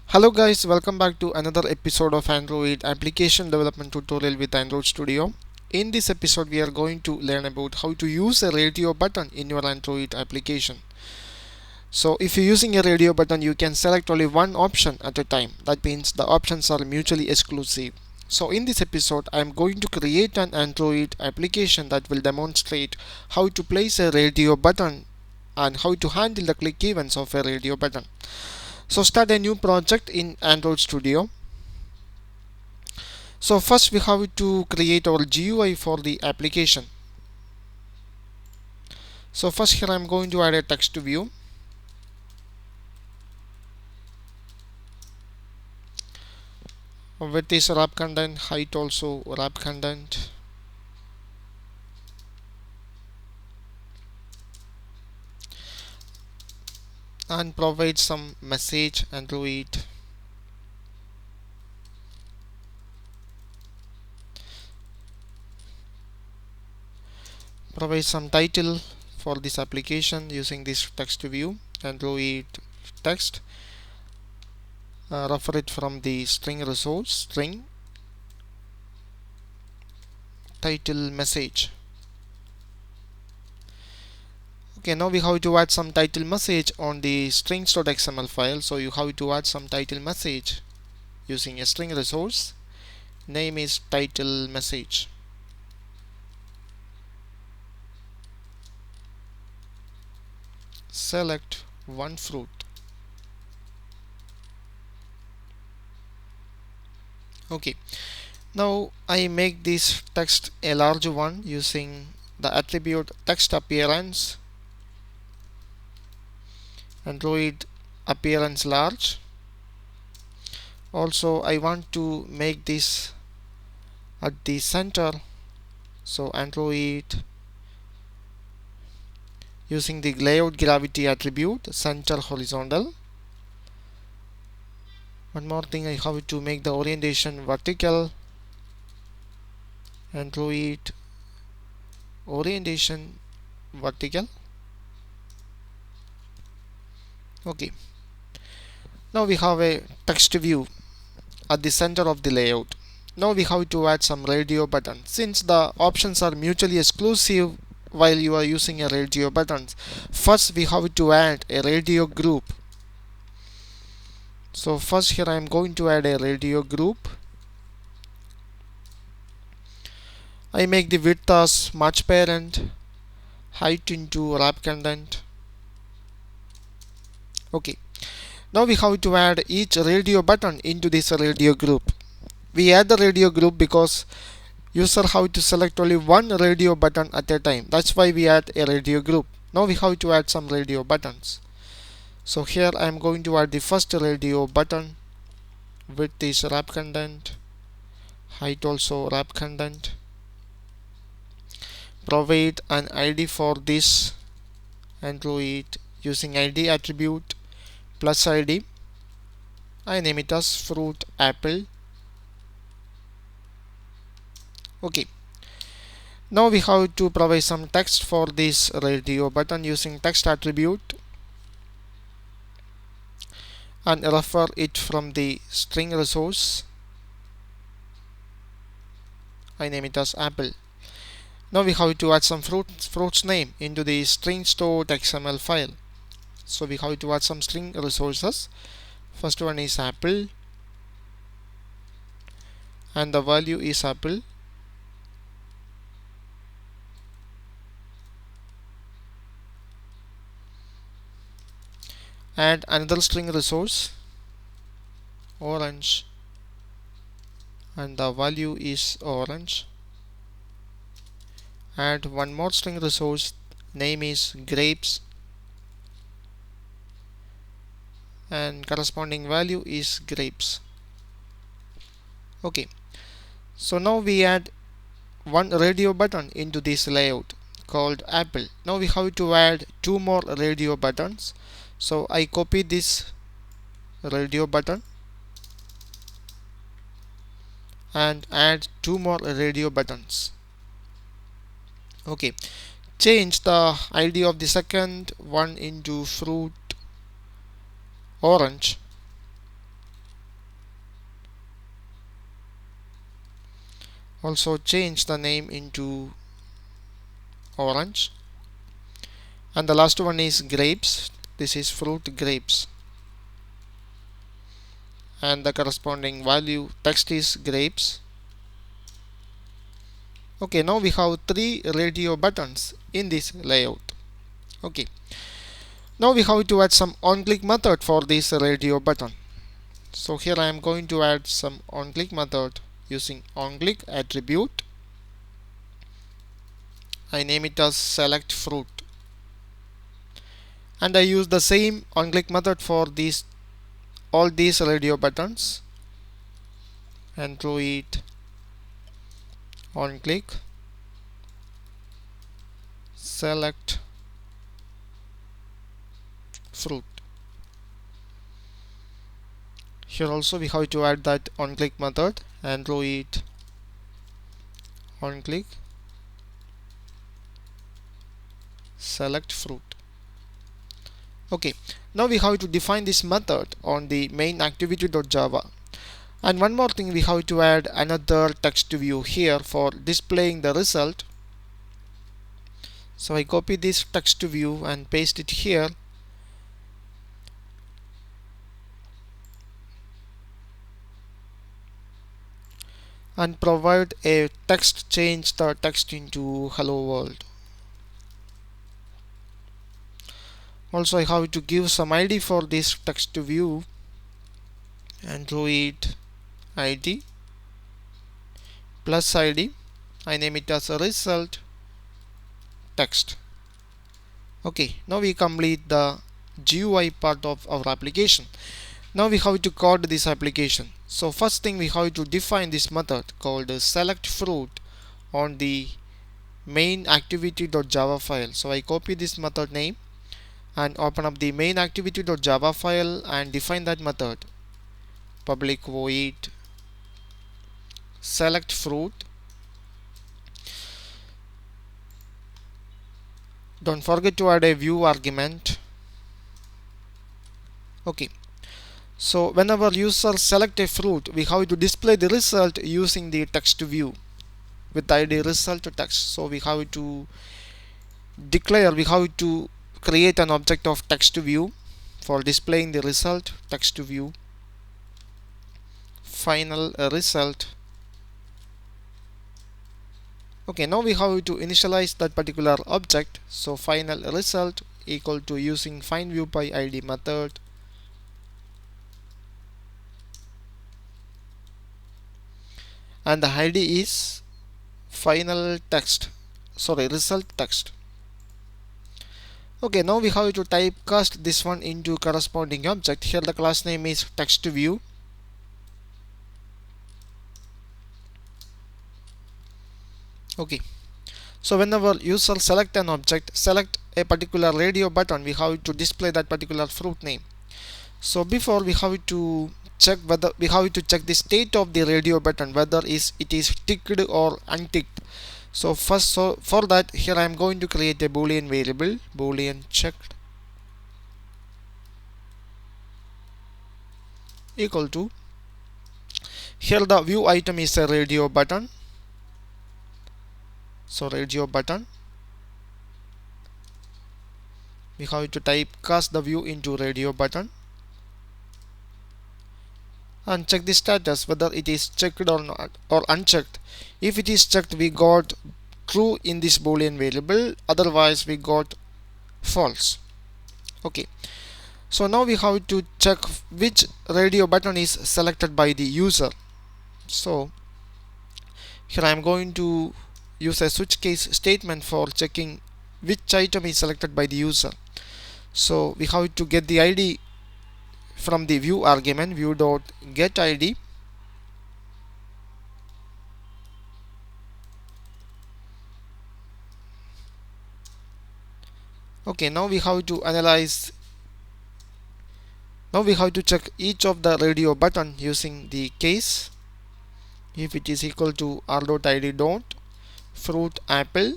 Hello guys, welcome back to another episode of Android application development tutorial with Android Studio. In this episode we are going to learn about how to use a radio button in your Android application. So if you're using a radio button, you can select only one option at a time. That means the options are mutually exclusive. So in this episode I am going to create an Android application that will demonstrate how to place a radio button and how to handle the click events of a radio button. So start a new project in Android Studio. So first we have to create our GUI for the application. So first here I'm going to add a text view. Width is wrap content, height also wrap content. And provide some message Android. Provide some title for this application using this text view, Android text. Refer it from the string resource, string title message. Okay, now we have to add some title message on the strings.xml file. So you have to add some title message using a string resource. Name is title message. Select one fruit. Okay, now I make this text a large one using the attribute text appearance, Android appearance large. Also I want to make this at the center, so Android using the layout gravity attribute, center horizontal. One more thing, I have to make the orientation vertical, Android orientation vertical. Okay, now we have a text view at the center of the layout. Now we have to add some radio button. Since the options are mutually exclusive while you are using a radio buttons, first we have to add a radio group. So first here I am going to add a radio group. I make the width as match parent, height into wrap content. Okay, now we have to add each radio button into this radio group. We add the radio group because user have to select only one radio button at a time. That's why we add a radio group. Now we have to add some radio buttons. So here I am going to add the first radio button. Width is wrap content, height also wrap content. Provide an ID for this Android using ID attribute plus ID. I name it as fruit apple. Okay, now we have to provide some text for this radio button using text attribute and refer it from the string resource. I name it as apple. Now we have to add some fruits name into the strings.xml file. So we have to add some string resources. First one is apple and the value is apple. Add another string resource, orange, and the value is orange. Add one more string resource, name is grapes, and corresponding value is grapes. Okay, so now we add one radio button into this layout called apple. Now we have to add two more radio buttons. So I copy this radio button and add two more radio buttons. Okay, change the ID of the second one into fruit orange Also change the name into orange. And the last one is grapes. This is fruit grapes. And the corresponding value text is grapes. Okay, now we have three radio buttons in this layout. Okay, now we have to add some on-click method for this radio button. So here I am going to add some on-click method using on-click attribute. I name it as select fruit, and I use the same on-click method for all these radio buttons. Android on-click select fruit. Here also we have to add that on-click method, Android on-click select fruit. Okay, now we have to define this method on the main activity.java. And one more thing, we have to add another text view here for displaying the result. So I copy this text view and paste it here. And provide a text, change the text into hello world. Also I have to give some ID for this text view, Android ID plus ID. I name it as a result text. Okay, now we complete the GUI part of our application. Now we have to code this application. So first thing, we have to define this method called select fruit on the main activity.java file. So I copy this method name and open up the main activity.java file and define that method, public void select fruit. Don't forget to add a view argument. Okay, so whenever user select a fruit, we have to display the result using the text view with ID result text. So we have to create an object of text view for displaying the result text view final result. Okay, now we have to initialize that particular object. So final result equal to using find view by ID method. And the ID is final text, sorry, result text. Okay, now we have to typecast this one into corresponding object. Here the class name is text view. Okay, so whenever user select an object, select a particular radio button, we have to display that particular fruit name. So before, we have to check the state of the radio button, whether it is ticked or unticked. So first, for that, here I am going to create a boolean variable, boolean checked equal to, here the view item is a radio button. So radio button, we have to typecast the view into radio button and check the status whether it is checked or not, or unchecked. If it is checked, we got true in this boolean variable, otherwise we got false. Okay, so now we have to check which radio button is selected by the user. So here I am going to use a switch case statement for checking which item is selected by the user. So we have to get the ID from the view argument, view.getID. Okay, now we have to analyze. Now we have to check each of the radio button using the case. If it is equal to r.id dot fruit apple,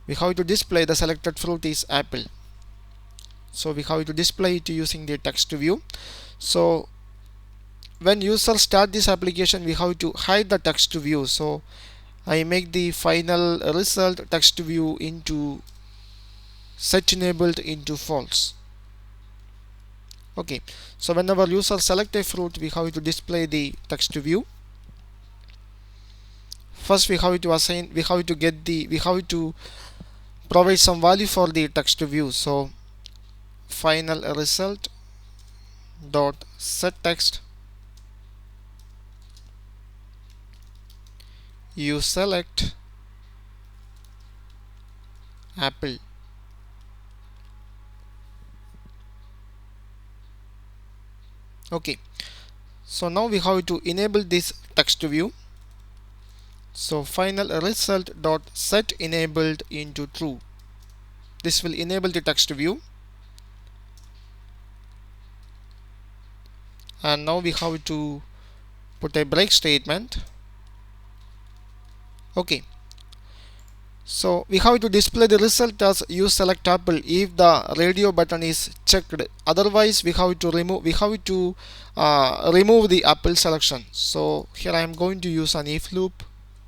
we have to display the selected fruit is apple. So we have to display it using the text view. So when user start this application, we have to hide the text view. So I make the final result text view into set enabled into false. Okay, so whenever user select a fruit, we have to display the text view. First we have to assign, we have to provide some value for the text view. So final result dot set text, you select apple. Okay, so now we have to enable this text view. So final result dot set enabled into true, this will enable the text view. And now we have to put a break statement. Okay, so we have to display the result as you select apple if the radio button is checked. Otherwise we have to remove the apple selection. So here I am going to use an if loop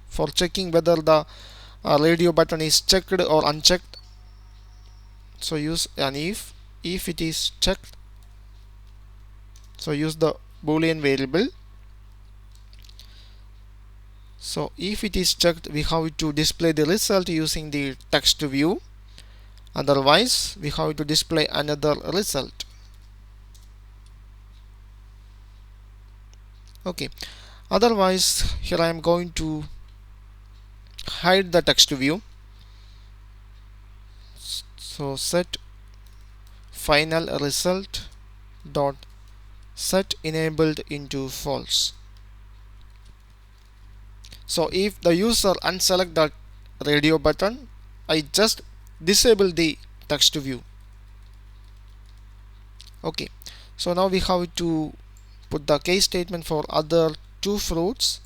for checking whether the radio button is checked or unchecked. So use an if it is checked, so use the boolean variable. So if it is checked, we have to display the result using the text view. Otherwise we have to display another result. Okay, otherwise here I am going to hide the text view. So set final result dot set enabled into false. So if the user unselect that radio button, I just disable the text view. Okay, so now we have to put the case statement for other two fruits.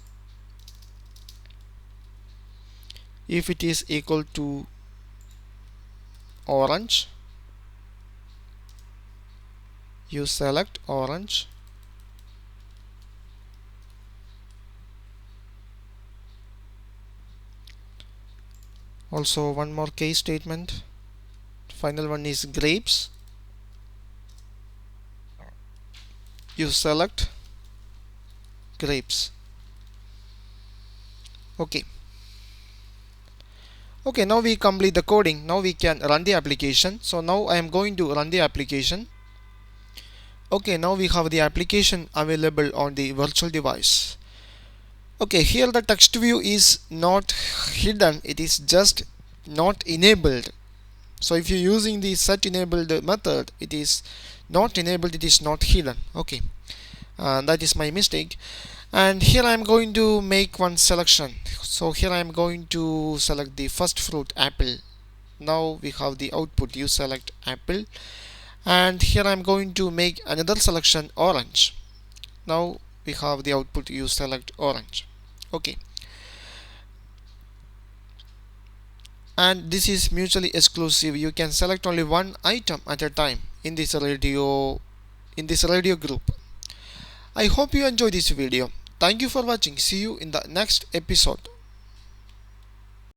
If it is equal to orange, you select orange. Also one more case statement, final one is grapes, you select grapes. Okay, now we complete the coding. Now we can run the application. So now I am going to run the application. Okay, now we have the application available on the virtual device. Okay, here the text view is not hidden, it is just not enabled. So if you're using the set enabled method, it is not enabled, it is not hidden. Okay, that is my mistake. And here I am going to make one selection. So here I am going to select the first fruit, apple. Now we have the output, you select apple. And here I am going to make another selection, orange. Now we have the output, you select orange. Okay, and this is mutually exclusive, you can select only one item at a time in this radio group. I hope you enjoyed this video. Thank you for watching. See you in the next episode.